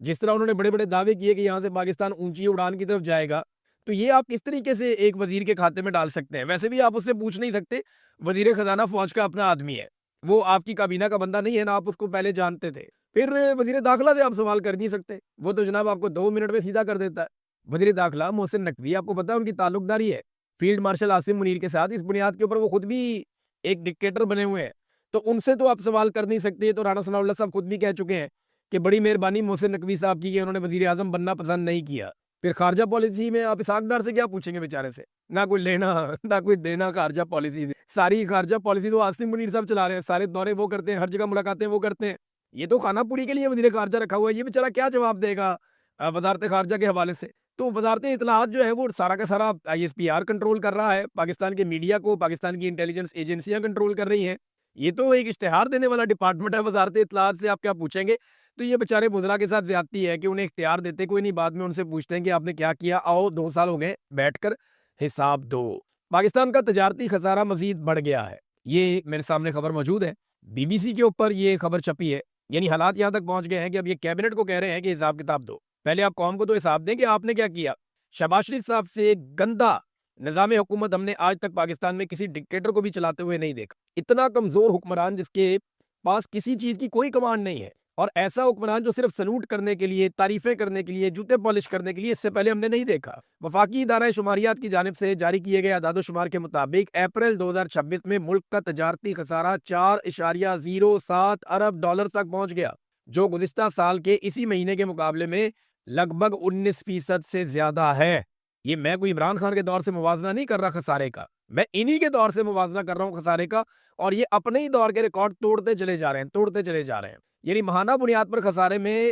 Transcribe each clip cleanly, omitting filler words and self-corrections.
جس طرح انہوں نے بڑے بڑے دعوے کیے کہ یہاں سے پاکستان اونچی اڑان کی طرف جائے گا، تو یہ آپ کس طریقے سے ایک وزیر کے کھاتے میں ڈال سکتے ہیں؟ ویسے بھی آپ اس سے پوچھ نہیں سکتے، وزیر خزانہ فوج کا اپنا آدمی ہے، وہ آپ کی کابینہ کا بندہ نہیں ہے نا، آپ اس کو پہلے جانتے تھے۔ پھر وزیر داخلہ سے آپ سوال کر نہیں سکتے، وہ تو جناب آپ کو 2 منٹ میں سیدھا کر دیتا ہے۔ وزیر داخلہ محسن نقوی، آپ کو پتا ہے ان کی تعلق داری ہے فیلڈ مارشل عاصم منیر کے ساتھ، اس بنیاد کے اوپر وہ خود بھی ایک ڈکٹیٹر بنے ہوئے ہیں، تو ان سے تو آپ سوال کر نہیں سکتے۔ تو رانا ثناء اللہ صاحب خود بھی کہہ چکے ہیں کہ بڑی مہربانی محسن نقوی صاحب کی کہ انہوں نے وزیر اعظم بننا پسند نہیں کیا۔ پھر خارجہ پالیسی میں آپ اسحاق ڈار سے کیا پوچھیں گے بیچارے سے؟ نہ کوئی لینا نہ کوئی دینا خارجہ پالیسی سے، ساری خارجہ پالیسی تو عاصم منیر صاحب چلا رہے ہیں، سارے دورے وہ کرتے ہیں، ہر جگہ ملاقاتیں وہ کرتے ہیں، یہ تو خانہ پوری کے لیے وزیر خارجہ رکھا ہوا ہے، یہ بیچارہ کیا جواب دے گا وزارت خارجہ کے حوالے سے؟ تو وزارت اطلاعات جو ہے وہ سارا کا سارا ISPR کنٹرول کر رہا ہے، پاکستان کے میڈیا کو پاکستان کی انٹیلیجنس ایجنسیاں کنٹرول کر رہی ہیں، یہ تو ایک اشتہار دینے والا ڈپارٹمنٹ ہے، وزارت اطلاعات سے آپ کیا پوچھیں گے؟ تو یہ بیچارے وزراء کے ساتھ زیادتی ہے کہ انہیں اختیار دیتے کوئی نہیں، بعد میں ان سے پوچھتے ہیں کہ آپ نے کیا کیا، آؤ 2 سال ہو گئے بیٹھ کر حساب دو۔ پاکستان کا تجارتی خسارہ مزید بڑھ گیا ہے، یہ میرے سامنے خبر موجود ہے، BBC کے اوپر یہ خبر چھپی ہے، یعنی حالات یہاں تک پہنچ گئے ہیں کہ اب یہ کیبنٹ کو کہہ رہے ہیں کہ حساب کتاب دو، پہلے آپ قوم کو تو حساب دیں کہ آپ نے کیا کیا۔ شہباز شریف صاحب سے گندا نظام حکومت ہم نے آج تک پاکستان میں کسی ڈکٹیٹر کو بھی چلاتے ہوئے نہیں دیکھا، اتنا کمزور حکمران جس کے پاس کسی چیز کی کوئی کمانڈ نہیں ہے، اور ایسا حکمران جو صرف سلوٹ کرنے کے لیے، تعریفیں کرنے کے لیے، جوتے پالش کرنے کے لیے، اس سے پہلے ہم نے نہیں دیکھا۔ وفاقی ادارہ شماریات کی جانب سے جاری کیے گئے اعداد و شمار کے مطابق اپریل 2026 میں ملک کا تجارتی خسارہ 4.07 ارب ڈالر تک پہنچ گیا، جو گزشتہ سال کے اسی مہینے کے مقابلے میں لگ بھگ 19% سے زیادہ ہے۔ یہ میں کوئی عمران خان کے دور سے موازنہ نہیں کر رہا خسارے کا، میں انہی کے دور سے موازنہ کر رہا ہوں خسارے کا، اور یہ اپنے ہی دور کے ریکارڈ توڑتے چلے جا رہے ہیں، توڑتے چلے جا رہے ہیں۔ یعنی ماہانہ بنیاد پر خسارے میں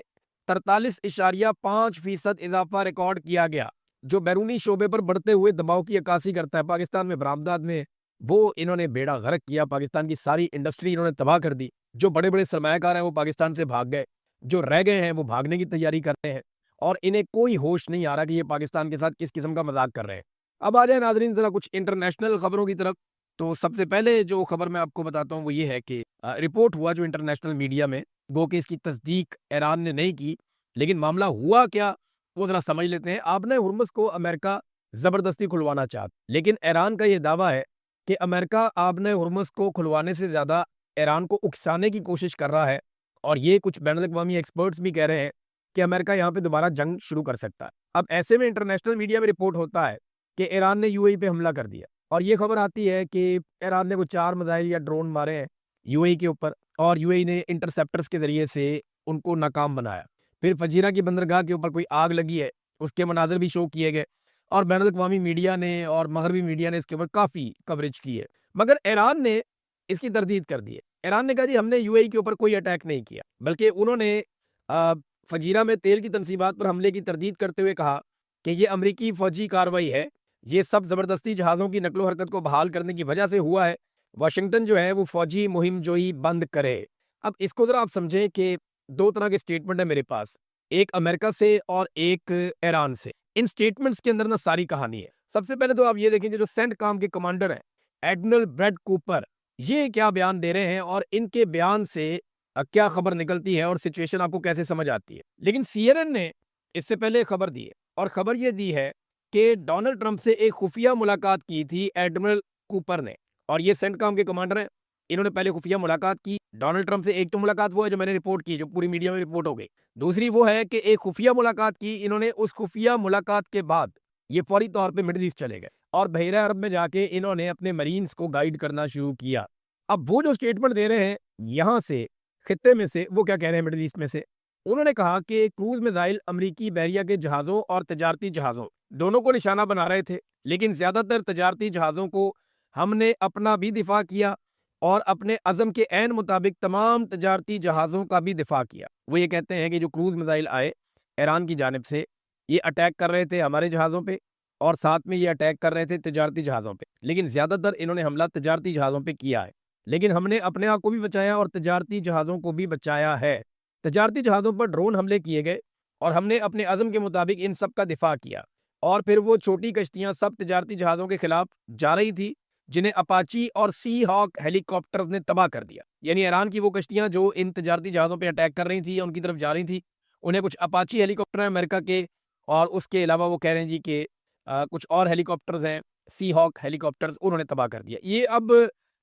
43.5% اضافہ ریکارڈ کیا گیا، جو بیرونی شعبے پر بڑھتے ہوئے دباؤ کی عکاسی کرتا ہے۔ پاکستان میں برآمدات میں وہ انہوں نے بیڑا غرق کیا، پاکستان کی ساری انڈسٹری انہوں نے تباہ کر دی، جو بڑے بڑے سرمایہ کار ہیں وہ پاکستان سے بھاگ گئے، جو رہ گئے ہیں وہ بھاگنے کی تیاری کر رہے ہیں، اور انہیں کوئی ہوش نہیں آ رہا کہ یہ پاکستان کے ساتھ کس قسم کا مذاق کر رہے ہیں۔ اب آ جائیں ناظرین ذرا کچھ انٹرنیشنل خبروں کی طرف۔ تو سب سے پہلے جو خبر میں آپ کو بتاتا ہوں وہ یہ ہے کہ رپورٹ ہوا جو انٹرنیشنل میڈیا میں، گو کہ اس کی تصدیق ایران نے نہیں کی، لیکن معاملہ ہوا کیا وہ ذرا سمجھ لیتے ہیں۔ آبِ ہرمز کو امریکہ زبردستی کھلوانا چاہتا، لیکن ایران کا یہ دعویٰ ہے کہ امریکہ آبِ ہرمز کو کھلوانے سے زیادہ ایران کو اکسانے کی کوشش کر رہا ہے، اور یہ کچھ بین الاقوامی ایکسپرٹس بھی کہہ رہے ہیں کہ امریکہ یہاں پہ دوبارہ جنگ شروع کر سکتا ہے۔ اب ایسے میں انٹرنیشنل میڈیا میں رپورٹ ہوتا ہے کہ ایران نے UAE پہ حملہ کر دیا، اور یہ خبر آتی ہے کہ ایران نے وہ 4 میزائل یا ڈرون مارے ہیں UAE کے اوپر، اور UAE نے انٹرسیپٹرز کے ذریعے سے ان کو ناکام بنایا۔ پھر فجیرہ کی بندرگاہ کے اوپر کوئی آگ لگی ہے، اس کے مناظر بھی شو کیے گئے، اور بین الاقوامی میڈیا نے اور مغربی میڈیا نے اس کے اوپر کافی کوریج کی ہے، مگر ایران نے اس کی تردید کر دی ہے۔ ایران نے کہا جی ہم نے UAE کے اوپر کوئی اٹیک نہیں کیا، بلکہ انہوں نے فجیرہ میں تیل کی تنصیبات پر حملے کی تردید کرتے ہوئے کہا کہ یہ امریکی فوجی کارروائی ہے، یہ سب زبردستی جہازوں کی نقل و حرکت کو بحال کرنے کی وجہ سے ہوا ہے، واشنگٹن جو ہے وہ فوجی مہم جوئی بند کرے۔ اب اس کو ذرا آپ سمجھیں کہ 2 طرح کے سٹیٹمنٹ ہیں میرے پاس، ایک امریکہ سے اور ایک ایران سے۔ ان سٹیٹمنٹس کے اندر نا ساری کہانی ہے۔ سب سے پہلے تو آپ یہ دیکھیں کہ جو سینٹ کام کے کمانڈر ہیں ایڈمرل بریڈ کوپر، یہ کیا بیان دے رہے ہیں، اور ان کے بیان سے کیا خبر نکلتی ہے اور سچویشن آپ کو کیسے سمجھ آتی ہے۔ لیکن CNN نے اس سے پہلے خبر دی ہے، اور خبر یہ دی ہے کہ ڈونلڈ ٹرمپ سے ایک خفیہ ملاقات کی تھی ایڈمرل کوپر نے، اور یہ سینٹ کام کے کمانڈر ہیں، انہوں نے پہلے خفیہ ملاقات کی ڈونلڈ ٹرمپ سے۔ ایک تو ملاقات وہ ہے جو میں نے رپورٹ کی، جو پوری میڈیا میں رپورٹ ہو گئی، دوسری وہ ہے کہ ایک خفیہ ملاقات کی انہوں نے، اس خفیہ ملاقات کے بعد یہ فوری طور پہ مڈل ایسٹ چلے گئے، اور بحیرہ عرب میں جا کے انہوں نے اپنے مرینز کو گائیڈ کرنا شروع کیا۔ اب وہ جو سٹیٹمنٹ دے رہے ہیں یہاں سے خطے میں سے، وہ کیا کہہ رہے ہیں مڈل ایسٹ میں سے؟ انہوں نے کہا کہ کروز میزائل امریکی بحریہ کے جہازوں اور تجارتی جہازوں دونوں کو نشانہ بنا رہے تھے، لیکن زیادہ تر تجارتی جہازوں کو ہم نے اپنا بھی دفاع کیا، اور اپنے عزم کے عین مطابق تمام تجارتی جہازوں کا بھی دفاع کیا۔ وہ یہ کہتے ہیں کہ جو کروز میزائل آئے ایران کی جانب سے، یہ اٹیک کر رہے تھے ہمارے جہازوں پہ، اور ساتھ میں یہ اٹیک کر رہے تھے تجارتی جہازوں پہ، لیکن زیادہ تر انہوں نے حملہ تجارتی جہازوں پہ کیا ہے، لیکن ہم نے اپنے آپ کو بھی بچایا اور تجارتی جہازوں کو بھی بچایا ہے۔ تجارتی جہازوں پر ڈرون حملے کیے گئے، اور ہم نے اپنے عزم کے مطابق ان سب کا دفاع کیا، اور پھر وہ چھوٹی کشتیاں سب تجارتی جہازوں کے خلاف جا رہی تھی، جنہیں اپاچی اور سی ہاک ہیلی کاپٹرز نے تباہ کر دیا۔ یعنی ایران کی وہ کشتیاں جو ان تجارتی جہازوں پہ اٹیک کر رہی تھی یا ان کی طرف جا رہی تھی، انہیں کچھ اپاچی ہیلی کاپٹر ہیں امریکہ کے، اور اس کے علاوہ وہ کہہ رہے ہیں جی کہ کچھ اور ہیلی کاپٹرز ہیں، سی ہاک ہیلی کاپٹرز، انہوں نے تباہ کر دیا۔ یہ اب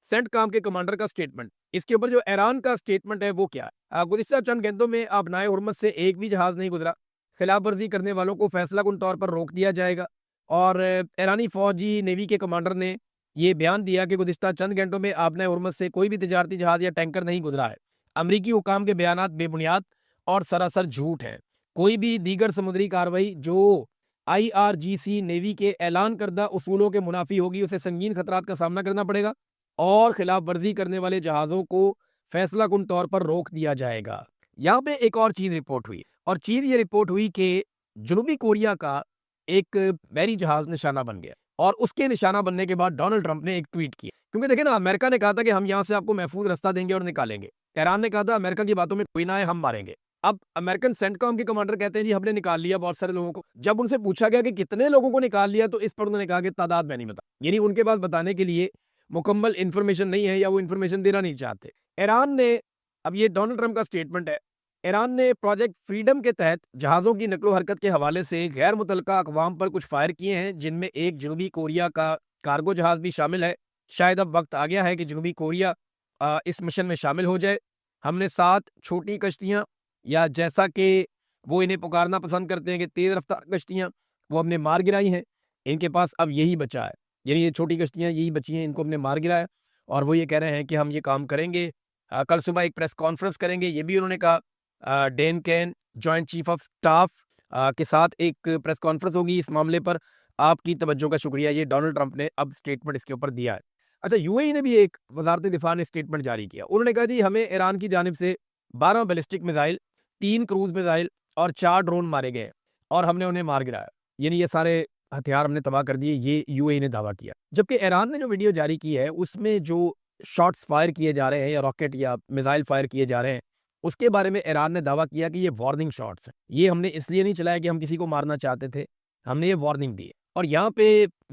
سینٹ کام کے کمانڈر کا سٹیٹمنٹ۔ اس کے اوپر جو ایران کا سٹیٹمنٹ ہے وہ کیا ہے؟ گزشتہ چند گھنٹوں میں آبنائے ہرمز سے ایک بھی جہاز نہیں گزرا، خلاف ورزی کرنے والوں کو فیصلہ کن طور پر روک دیا جائے گا۔ اور ایرانی فوجی نیوی کے کمانڈر نے یہ بیان دیا کہ گزشتہ چند گھنٹوں میں آبنائے ہرمز سے کوئی بھی تجارتی جہاز یا ٹینکر نہیں گزرا ہے۔ امریکی حکام کے بیانات بے بنیاد اور سراسر جھوٹ ہیں۔ کوئی بھی دیگر سمندری کارروائی جو IRGC نیوی کے اعلان کردہ اصولوں کے منافی ہوگی اسے سنگین خطرات کا سامنا کرنا پڑے گا، اور خلاف ورزی کرنے والے جہازوں کو فیصلہ کن طور پر روک دیا جائے گا۔ یہاں پہ ایک اور چیز رپورٹ ہوئی، اور چیز یہ رپورٹ ہوئی کہ جنوبی کوریا کا ایک بحری جہاز نشانہ بن گیا، اور اس کے نشانہ بننے کے بعد ڈونلڈ ٹرمپ نے ایک ٹویٹ کیا، کیونکہ دیکھیں نا، امریکہ نے کہا تھا کہ ہم یہاں سے آپ کو محفوظ رستہ دیں گے اور نکالیں گے۔ ایران نے کہا تھا امریکہ کی باتوں میں کوئی نہ آئے، ہم ماریں گے۔ اب امریکن سینٹ کام کے کمانڈر کہتے ہیں جی ہم نے نکال لیا بہت سارے لوگوں کو۔ جب ان سے پوچھا گیا کہ کتنے لوگوں کو نکال لیا تو اس پر انہوں نے کہا کہ تعداد میں نہیں بتا، یعنی ان کے پاس بتانے کے لیے مکمل انفارمیشن نہیں ہے، یا وہ انفارمیشن دینا نہیں چاہتے۔ ایران نے، اب یہ ڈونلڈ ٹرمپ کا سٹیٹمنٹ ہے، ایران نے پروجیکٹ فریڈم کے تحت جہازوں کی نقل و حرکت کے حوالے سے غیر متعلقہ اقوام پر کچھ فائر کیے ہیں، جن میں ایک جنوبی کوریا کا کارگو جہاز بھی شامل ہے۔ شاید اب وقت آ گیا ہے کہ جنوبی کوریا اس مشن میں شامل ہو جائے۔ ہم نے 7 چھوٹی کشتیاں، یا جیسا کہ وہ انہیں پکارنا پسند کرتے ہیں کہ تیز رفتار کشتیاں، وہ ہم نے مار گرائی ہیں۔ ان کے پاس اب یہی بچا ہے، یعنی یہ چھوٹی کشتیاں یہی بچی ہیں، ان کو ہم نے مار گرایا، اور وہ یہ کہہ رہے ہیں کہ ہم یہ کام کریں گے۔ کل صبح ایک پریس کانفرنس کریں گے، یہ بھی انہوں نے کہا۔ Dan Caine joint chief of staff کے ساتھ ایک پریس کانفرنس ہوگی اس معاملے پر۔ آپ کی توجہ کا شکریہ، یہ ڈونلڈ ٹرمپ نے اب سٹیٹمنٹ اس کے اوپر دیا ہے۔ اچھا، UAE نے بھی ایک، وزارت دفاع نے سٹیٹمنٹ جاری کیا۔ انہوں نے کہا جی ہمیں ایران کی جانب سے 12 بیلسٹک میزائل، 3 کروز میزائل اور 4 ڈرون مارے گئے، اور ہم نے انہیں مار گرایا، یعنی یہ سارے ہتھیار ہم نے تباہ کر دیے، یہ UAE نے دعویٰ کیا۔ جبکہ ایران نے جو ویڈیو جاری کی ہے اس میں جو شاٹس فائر کیے جا رہے ہیں، یا راکٹ یا میزائل فائر کیے جا رہے ہیں، اس کے بارے میں ایران نے دعویٰ کیا کہ یہ وارننگ شاٹس ہیں، یہ ہم نے اس لیے نہیں چلایا کہ ہم کسی کو مارنا چاہتے تھے، ہم نے یہ وارننگ دی ہے۔ اور یہاں پہ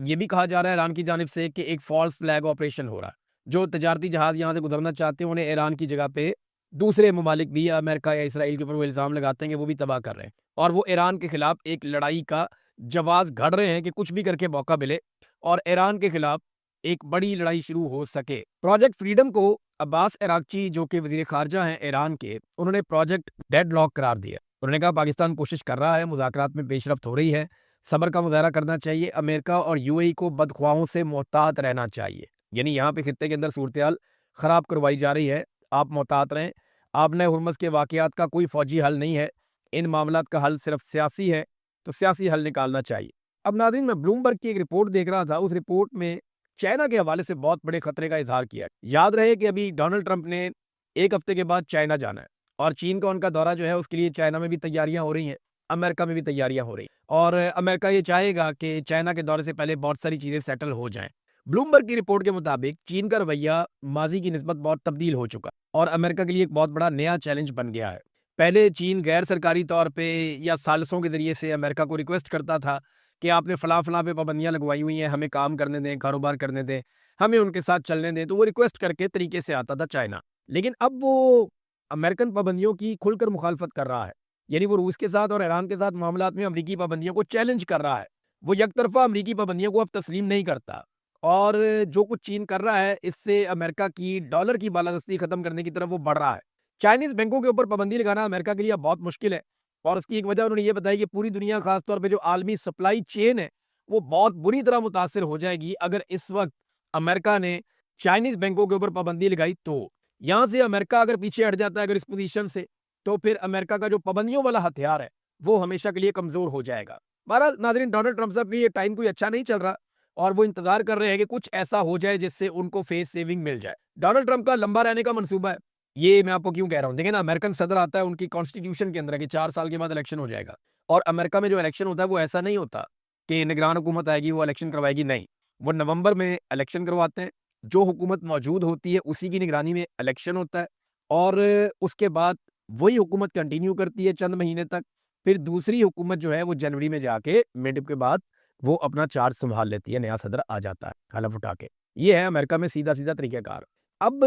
یہ بھی کہا جا رہا ہے ایران کی جانب سے کہ ایک فالس فلیگ آپریشن ہو رہا ہے، جو تجارتی جہاز یہاں سے گزرنا چاہتے ہیں انہیں ایران کی جگہ پہ دوسرے ممالک بھی، یا امریکہ یا اسرائیل کے اوپر وہ الزام لگاتے ہیں کہ وہ بھی تباہ کر رہے ہیں، اور وہ ایران کے خلاف ایک لڑائی کا جواز گھڑ رہے ہیں کہ کچھ بھی کر کے موقع ملے اور ایران کے خلاف ایک بڑی لڑائی شروع ہو سکے۔ پروجیکٹ فریڈم کو عباس عراقچی، جو کہ وزیر خارجہ ہیں ایران کے، انہوں نے پروجیکٹ ڈیڈ لاک قرار دیا۔ انہوں نے کہا پاکستان کوشش کر رہا ہے، مذاکرات میں پیش رفت ہو رہی ہے، صبر کا مظاہرہ کرنا چاہیے، امریکہ اور UAE کو بدخواہوں سے محتاط رہنا چاہیے، یعنی یہاں پہ خطے کے اندر صورتحال خراب کروائی جا رہی ہے، آپ محتاط رہیں۔ آبنائے ہرمز کے واقعات کا کوئی فوجی حل نہیں ہے، ان معاملات کا حل صرف سیاسی ہے، تو سیاسی حل نکالنا چاہیے۔ اب ناظرین، میں بلومبرگ کی ایک رپورٹ دیکھ رہا تھا، اس رپورٹ میں چائنا کے حوالے سے بہت بڑے خطرے کا اظہار کیا ہے۔ یاد رہے کہ ابھی ڈونلڈ ٹرمپ نے ایک ہفتے کے بعد چائنا جانا ہے، اور چین کا ان کا دورہ جو ہے اس کے لیے چائنا میں بھی تیاریاں ہو رہی ہیں، امریکہ میں بھی تیاریاں ہو رہی ہیں، اور امریکہ یہ چاہے گا کہ چائنا کے دورے سے پہلے بہت ساری چیزیں سیٹل ہو جائیں۔ بلومبرگ کی رپورٹ کے مطابق چین کا رویہ ماضی کی نسبت بہت تبدیل ہو چکا، اور امریکہ کے لیے ایک بہت بڑا نیا چیلنج بن گیا ہے۔ پہلے چین غیر سرکاری طور پہ یا ثالثوں کے ذریعے سے امریکہ کو ریکویسٹ کرتا تھا کہ آپ نے فلاں فلاں پہ پابندیاں لگوائی ہوئی ہیں، ہمیں کام کرنے دیں، کاروبار کرنے دیں، ہمیں ان کے ساتھ چلنے دیں، تو وہ ریکویسٹ کر کے طریقے سے آتا تھا چائنا۔ لیکن اب وہ امریکن پابندیوں کی کھل کر مخالفت کر رہا ہے، یعنی وہ روس کے ساتھ اور ایران کے ساتھ معاملات میں امریکی پابندیوں کو چیلنج کر رہا ہے، وہ یک طرفہ امریکی پابندیوں کو اب تسلیم نہیں کرتا، اور جو کچھ چین کر رہا ہے اس سے امریکہ کی ڈالر کی بالادستی ختم کرنے کی طرف وہ بڑھ رہا ہے۔ چائنیز بینکوں کے اوپر پابندی لگانا امریکہ کے لیے بہت مشکل ہے، اور اس کی ایک وجہ انہوں نے یہ بتائی کہ پوری دنیا، خاص طور پہ جو عالمی سپلائی چین ہے، وہ بہت بری طرح متاثر ہو جائے گی اگر اس وقت امریکہ نے چائنیز بینکوں کے اوپر پابندی لگائی۔ تو یہاں سے امریکہ اگر پیچھے ہٹ جاتا ہے اگر اس پوزیشن سے، تو پھر امریکہ کا جو پابندیوں والا ہتھیار ہے وہ ہمیشہ کے لیے کمزور ہو جائے گا۔ بہرحال ناظرین، ڈونلڈ ٹرمپ صاحب کی یہ ٹائم کوئی اچھا نہیں چل رہا، اور وہ انتظار کر رہے ہیں کہ کچھ ایسا ہو جائے جس سے ان کو فیس سیونگ مل جائے۔ ڈونلڈ ٹرمپ کا لمبا رہنے کا منصوبہ ہے، یہ میں آپ کو کیوں کہہ رہا ہوں، دیکھیں نا، امریکن صدر آتا ہے، ان کی کانسٹیٹیوشن کے اندر ہے کہ 4 سال کے بعد الیکشن ہو جائے گا، اور امریکہ میں جو الیکشن ہوتا ہے وہ ایسا نہیں ہوتا کہ نگران حکومت آئے گی وہ الیکشن کروائے گی، نہیں، وہ نومبر میں الیکشن کرواتے ہیں، جو حکومت موجود ہوتی ہے اسی کی نگرانی میں الیکشن ہوتا ہے، اور اس کے بعد وہی حکومت کنٹینیو کرتی ہے چند مہینے تک، پھر دوسری حکومت جو ہے وہ جنوری میں جا کے مڈ کے بعد وہ اپنا چارج سنبھال لیتی ہے، نیا صدر آ جاتا ہے حلف اٹھا کے۔ یہ ہے امریکہ میں سیدھا سیدھا طریقہ کار۔ اب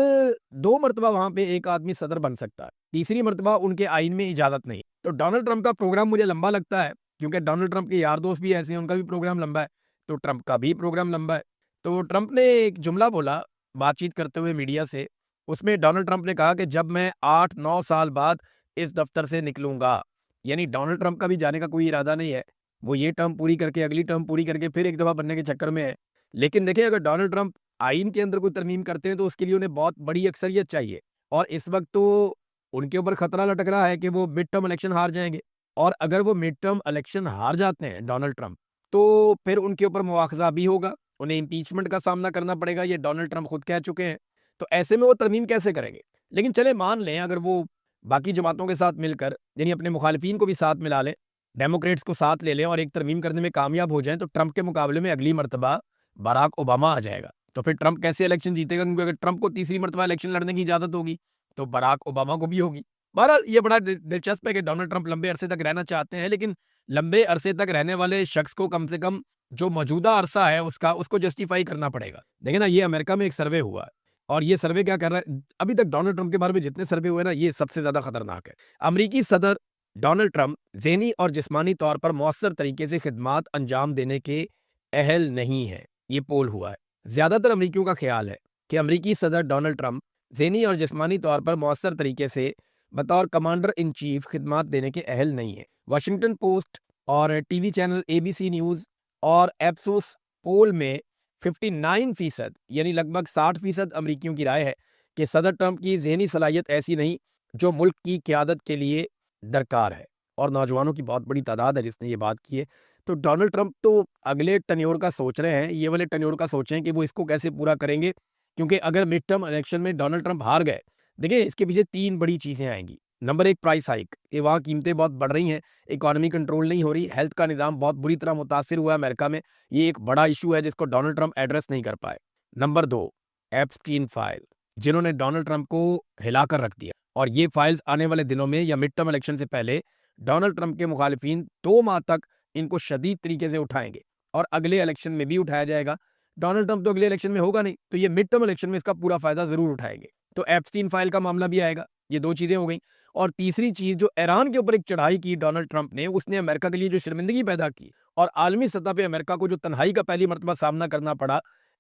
2 مرتبہ وہاں پہ ایک آدمی صدر بن سکتا ہے، تیسری مرتبہ ان کے آئین میں اجازت نہیں۔ تو ڈونلڈ ٹرمپ کا پروگرام مجھے لمبا لگتا ہے، کیونکہ ڈونلڈ ٹرمپ کے یار دوست بھی ایسے ہیں، ان کا بھی پروگرام لمبا ہے، تو ٹرمپ کا بھی پروگرام لمبا ہے۔ تو ٹرمپ نے ایک جملہ بولا بات چیت کرتے ہوئے میڈیا سے، اس میں ڈونلڈ ٹرمپ نے کہا کہ جب میں 8-9 سال بعد اس دفتر سے نکلوں گا، یعنی ڈونلڈ ٹرمپ کا بھی جانے کا کوئی ارادہ نہیں ہے، وہ یہ ٹرم پوری کر کے اگلی ٹرم پوری کر کے پھر ایک دفعہ بننے کے چکر میں ہے۔ لیکن دیکھیں، اگر ڈونلڈ ٹرمپ آئین کے اندر کوئی ترمیم کرتے ہیں تو اس کے لیے انہیں بہت بڑی اکثریت چاہیے، اور اس وقت تو ان کے اوپر خطرہ لٹک رہا ہے کہ وہ مڈ ٹرم الیکشن ہار جائیں گے، اور اگر وہ مڈ ٹرم الیکشن ہار جاتے ہیں ڈونلڈ ٹرمپ، تو پھر ان کے اوپر مواخذہ بھی ہوگا، انہیں امپیچمنٹ کا سامنا کرنا پڑے گا، یہ ڈونلڈ ٹرمپ خود کہہ چکے ہیں۔ تو ایسے میں وہ ترمیم کیسے کریں گے؟ لیکن چلے مان لیں اگر وہ باقی جماعتوں کے ساتھ مل کر، یعنی اپنے مخالفین کو بھی ساتھ ملا لیں، ڈیموکریٹس کو ساتھ لے لیں اور ایک ترمیم کرنے میں کامیاب ہو جائیں، تو ٹرمپ کے مقابلے میں اگلی مرتبہ باراک اوباما آ جائے گا۔ تو پھر ٹرمپ کیسے الیکشن جیتے گا؟ کیونکہ اگر ٹرمپ کو تیسری مرتبہ الیکشن لڑنے کی اجازت ہوگی تو باراک اوباما کو بھی ہوگی۔ بہرحال یہ بڑا دلچسپ ہے کہ ڈونلڈ ٹرمپ لمبے عرصے تک رہنا چاہتے ہیں، لیکن لمبے عرصے تک رہنے والے شخص کو کم سے کم جو موجودہ عرصہ ہے اس کو جسٹیفائی کرنا پڑے گا۔ دیکھیں نا، یہ امریکہ میں ایک سروے ہوا ہے، اور یہ سروے کیا کر رہا ہے؟ ابھی تک ڈونلڈ ٹرمپ کے بارے میں جتنے سروے ہوئے نا، یہ سب سے زیادہ خطرناک ہے۔ امریکی صدر ڈونلڈ ٹرمپ ذہنی اور جسمانی طور پر مؤثر طریقے سے خدمات انجام دینے کے اہل نہیں ہے، یہ پول ہوا ہے۔ زیادہ تر امریکیوں کا خیال ہے کہ امریکی صدر ڈونلڈ ٹرمپ ذہنی اور جسمانی طور پر مؤثر طریقے سے بطور کمانڈر ان چیف خدمات دینے کے اہل نہیں ہیں۔ واشنگٹن پوسٹ اور T V channel ABC news اور ایپسوس پول میں 59% یعنی لگ بھگ 60% امریکیوں کی رائے ہے کہ صدر ٹرمپ کی ذہنی صلاحیت ایسی نہیں جو ملک کی قیادت کے لیے درکار ہے، اور نوجوانوں کی بہت بڑی تعداد ہے جس نے یہ بات کی ہے۔ تو ڈونلڈ ٹرمپ تو اگلے ٹینیور کا سوچ رہے ہیں، یہ والے ٹینیور کا سوچیں کہ وہ اس کو کیسے پورا کریں گے، کیونکہ اگر مڈ ٹرم الیکشن میں ڈونلڈ ٹرمپ ہار گئے، دیکھیں اس کے پیچھے 3 بڑی چیزیں آئیں گی۔ نمبر 1، پرائس ہائک، کہ وہاں قیمتیں بہت بڑھ رہی ہیں، اکانومی کنٹرول نہیں ہو رہی، ہیلتھ کا نظام بہت بری طرح متاثر ہوا ہے امریکہ میں، یہ ایک بڑا ایشو ہے جس کو ڈونلڈ ٹرمپ ایڈریس نہیں کر پائے۔ نمبر 2، ایپسٹین فائل، جنہوں نے ڈونلڈ ٹرمپ کو ہلا کر رکھ دیا، اور یہ فائلز آنے والے دنوں میں یا مڈ ٹرم الیکشن سے پہلے ڈونلڈ ٹرمپ کے مخالفین 2 ماہ تک ان کو شدید طریقے سے اٹھائیں گے، اور اگلے الیکشن میں بھی اٹھایا جائے گا۔ ڈونلڈ ٹرمپ تو اگلے الیکشن میں ہوگا نہیں، تو یہ مڈ ٹرم الیکشن میں اس کا پورا فائدہ ضرور اٹھائیں گے۔ تو ایپسٹین فائل کا معاملہ بھی آئے گا۔ یہ 2 چیزیں ہو گئیں، اور تیسری چیز جو ایران کے اوپر ایک چڑھائی کی ڈونلڈ ٹرمپ نے، اس نے امریکہ کے لیے جو شرمندگی پیدا کی، اور عالمی سطح پہ امریکہ کو جو تنہائی کا پہلی مرتبہ سامنا کرنا پڑا،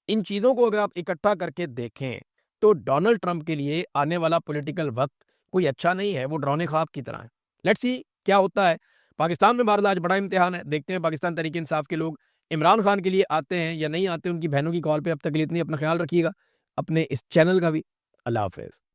ان چیزوں کو اگر آپ اکٹھا کر کے دیکھیں تو ڈونلڈ ٹرمپ کے لیے آنے والا پولیٹیکل وقت کوئی اچھا نہیں ہے، وہ ڈرانے خواب کی طرح ہے۔ لیٹس سی کیا ہوتا ہے۔ پاکستان میں بہرحال آج بڑا امتحان ہے، دیکھتے ہیں پاکستان تحریک انصاف کے لوگ عمران خان کے لیے آتے ہیں یا نہیں آتے، ان کی بہنوں کی کال پہ۔ اب تک کے لیے اتنی، اپنا خیال رکھیے گا، اپنے اس چینل کا بھی۔ اللہ حافظ۔